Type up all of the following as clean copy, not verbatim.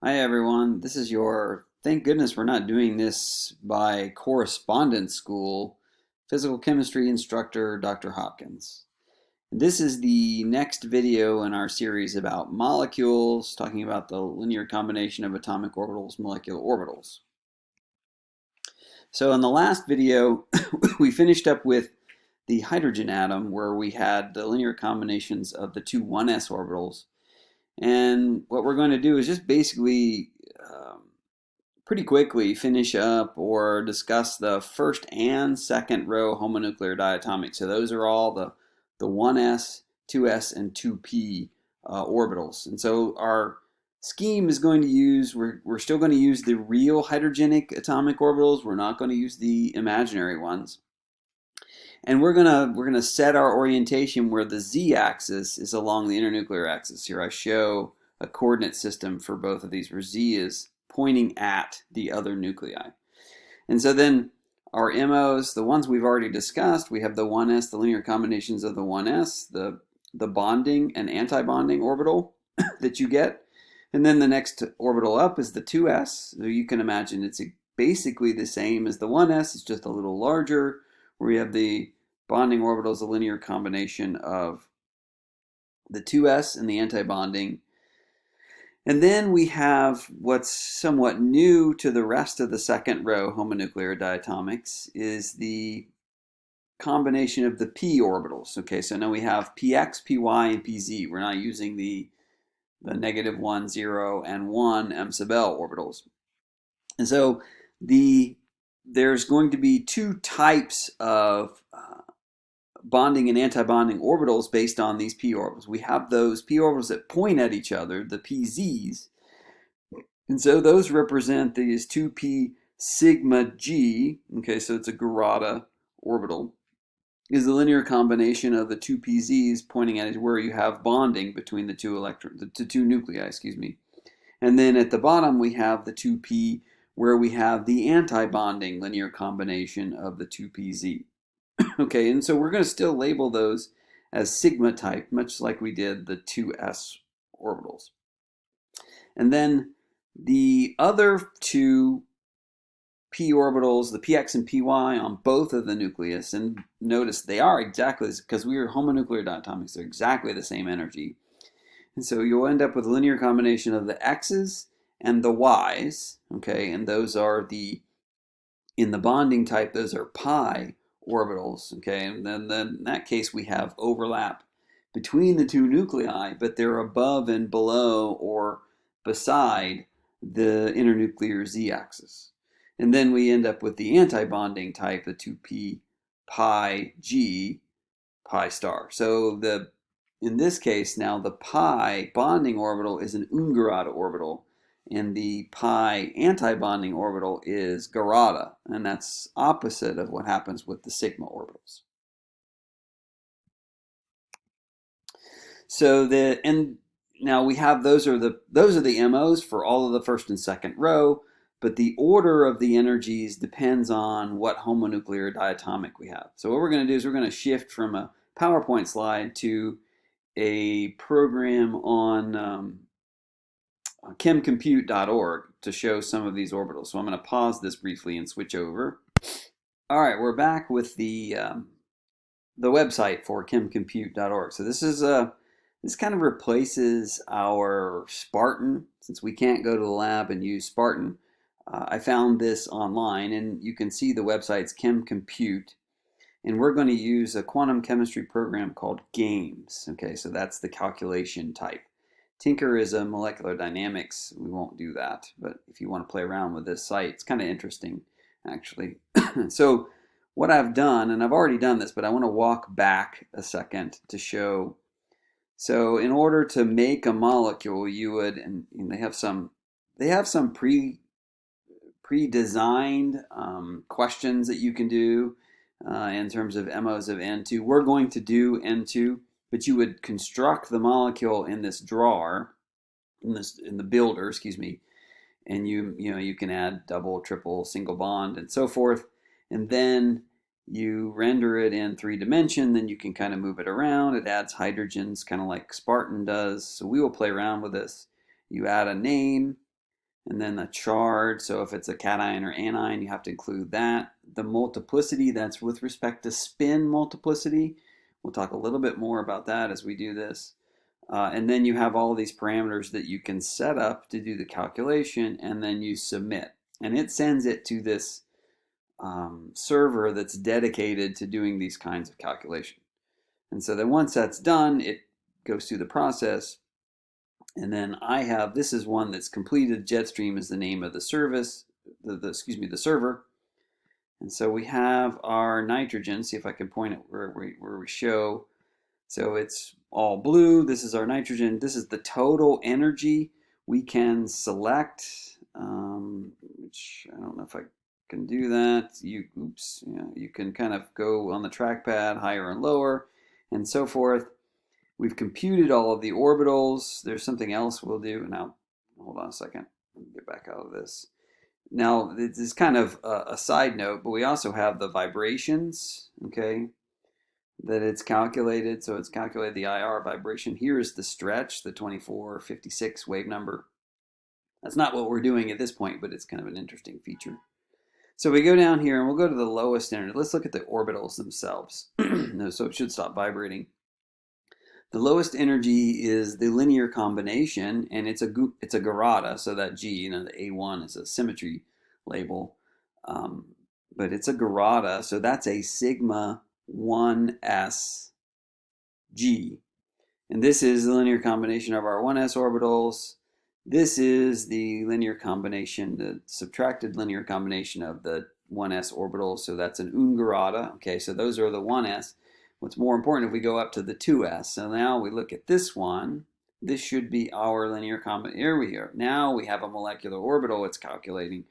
Hi everyone, this is your, thank goodness we're not doing this by correspondence school, physical chemistry instructor Dr. Hopkins. This is the next video in our series about molecules, talking about the linear combination of atomic orbitals, molecular orbitals. So in the last video, we finished up with the hydrogen atom where we had the linear combinations of the two 1s orbitals. And what we're going to do is just basically pretty quickly finish up or discuss the first and second row homonuclear diatomic. So those are all the 1s, 2s, and 2p orbitals. And so our scheme is going to use, we're still going to use the real hydrogenic atomic orbitals. We're not going to use the imaginary ones. And we're gonna set our orientation where the z-axis is along the internuclear axis. Here I show a coordinate system for both of these where z is pointing at the other nuclei. And so then our MOs, the ones we've already discussed, we have the 1s, the linear combinations of the 1s, the bonding and anti-bonding orbital that you get. And then the next orbital up is the 2s. So you can imagine it's basically the same as the 1s, it's just a little larger, where we have the bonding orbital is a linear combination of the 2s and the anti-bonding. And then we have what's somewhat new to the rest of the second row homonuclear diatomics is the combination of the p orbitals. Okay, so now we have px, py, and pz. We're not using the negative 1, 0, and 1 m sub l orbitals. And so there's going to be two types of bonding and anti-bonding orbitals based on these p orbitals. We have those p orbitals that point at each other, the pz's, and so those represent these 2p sigma g. Okay, so it's a Gerada orbital, is the linear combination of the two pz's pointing at it where you have bonding between the two the two nuclei, excuse me. And then at the bottom we have the 2p where we have the anti-bonding linear combination of the 2pz. Okay, and so we're going to still label those as sigma type, much like we did the 2s orbitals. And then the other two p orbitals, the px and py on both of the nucleus, and notice they are exactly, because we are homonuclear diatomics, they're exactly the same energy. And so you'll end up with a linear combination of the x's and the y's, okay, and those are in the bonding type, those are pi orbitals, okay, and then in that case we have overlap between the two nuclei, but they're above and below or beside the internuclear z-axis. And then we end up with the anti-bonding type, the 2p pi g pi star. So in this case now the pi bonding orbital is an Ungerada orbital, and the pi anti-bonding orbital is Gerada, and that's opposite of what happens with the sigma orbitals. So now we have those are the MOs for all of the first and second row, but the order of the energies depends on what homonuclear diatomic we have. So what we're going to do is we're going to shift from a PowerPoint slide to a program on chemcompute.org to show some of these orbitals. So I'm going to pause this briefly and switch over. All right, we're back with the website for chemcompute.org. So this kind of replaces our Spartan, since we can't go to the lab and use Spartan. I found this online, and you can see the website's ChemCompute, and we're going to use a quantum chemistry program called GAMES. Okay, so that's the calculation type. Tinker is a molecular dynamics. We won't do that, but if you want to play around with this site, it's kind of interesting, actually. So what I've done, and I've already done this, but I want to walk back a second to show. So in order to make a molecule, you would, and they have some pre-designed questions that you can do in terms of MOs of N2. We're going to do N2, but you would construct the molecule in this drawer, in the builder, excuse me, and you can add double, triple, single bond, and so forth, and then you render it in 3-dimension. Then you can kind of move it around. It adds hydrogens, kind of like Spartan does. So we will play around with this. You add a name, And then the charge, so if it's a cation or anion, you have to include that. The multiplicity, that's with respect to spin multiplicity. We'll talk a little bit more about that as we do this. And then you have all these parameters that you can set up to do the calculation, and then you submit. And it sends it to this server that's dedicated to doing these kinds of calculations. And so then once that's done, it goes through the process. And then I have, this is one that's completed. Jetstream is the name of the service, the server. And so we have our nitrogen. See if I can point it where we show. So it's all blue. This is our nitrogen. This is the total energy we can select, which I don't know if I can do that. You can kind of go on the trackpad higher and lower and so forth. We've computed all of the orbitals. There's something else we'll do. Now, hold on a second. Let me get back out of this. Now, this is kind of a side note, but we also have the vibrations, okay, that it's calculated. So it's calculated the IR vibration. Here is the stretch, the 2456 wave number. That's not what we're doing at this point, but it's kind of an interesting feature. So we go down here and we'll go to the lowest energy. Let's look at the orbitals themselves. So it should stop vibrating. The lowest energy is the linear combination, and it's a Gerada, so that G, the A1 is a symmetry label, but it's a Gerada, so that's a sigma 1s G. And this is the linear combination of our 1s orbitals. This is the linear combination, the subtracted linear combination of the 1s orbitals, so that's an Gerada. Okay, so those are the 1s. What's more important if we go up to the 2s. So now we look at this one. This should be our linear combination. Here we are. Now we have a molecular orbital it's calculating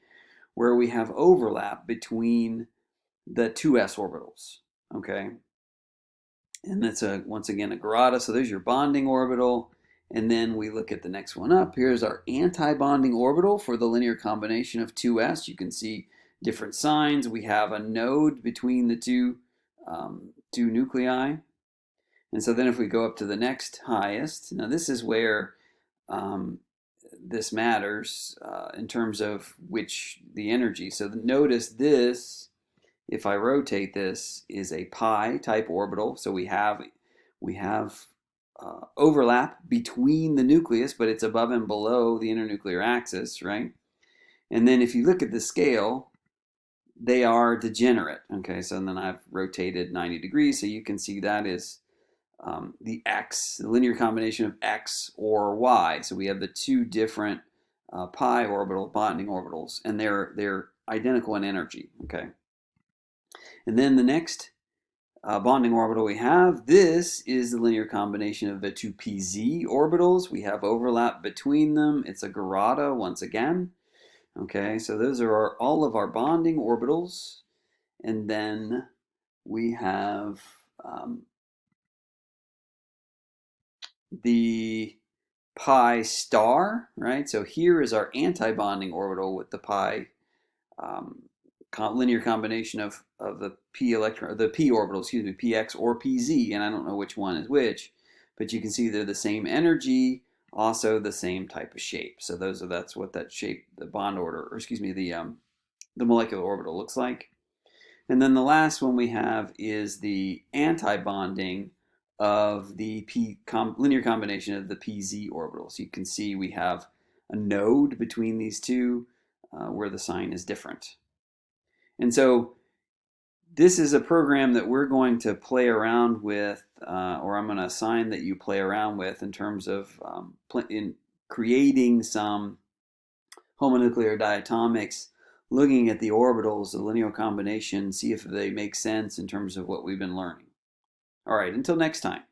where we have overlap between the 2s orbitals. Okay. And that's once again a Gerada. So there's your bonding orbital. And then we look at the next one up. Here's our anti-bonding orbital for the linear combination of 2s. You can see different signs. We have a node between the two nuclei. And so then if we go up to the next highest, now this is where this matters in terms of the energy. So notice this, if I rotate this, is a pi type orbital. So we have overlap between the nucleus, but it's above and below the internuclear axis, right? And then if you look at the scale, they are degenerate. Okay, so then I've rotated 90 degrees, so you can see that is the x, the linear combination of x or y. So we have the two different pi orbital bonding orbitals, and they're identical in energy. Okay, and then the next bonding orbital we have, this is the linear combination of the two pz orbitals. We have overlap between them. It's a Gerada once again. Okay, so those are all of our bonding orbitals. And then we have the pi star, right? So here is our anti-bonding orbital with the pi linear combination of the p orbital, excuse me, px or pz, and I don't know which one is which, but you can see they're the same energy, also the same type of shape. So that's what that shape, the bond order, or excuse me, the molecular orbital looks like. And then the last one we have is the anti-bonding of the linear combination of the pz orbital. So you can see we have a node between these two where the sign is different. And so this is a program that we're going to play around with, or I'm going to assign that you play around with in terms of in creating some homonuclear diatomics, looking at the orbitals, the linear combination, see if they make sense in terms of what we've been learning. All right, until next time.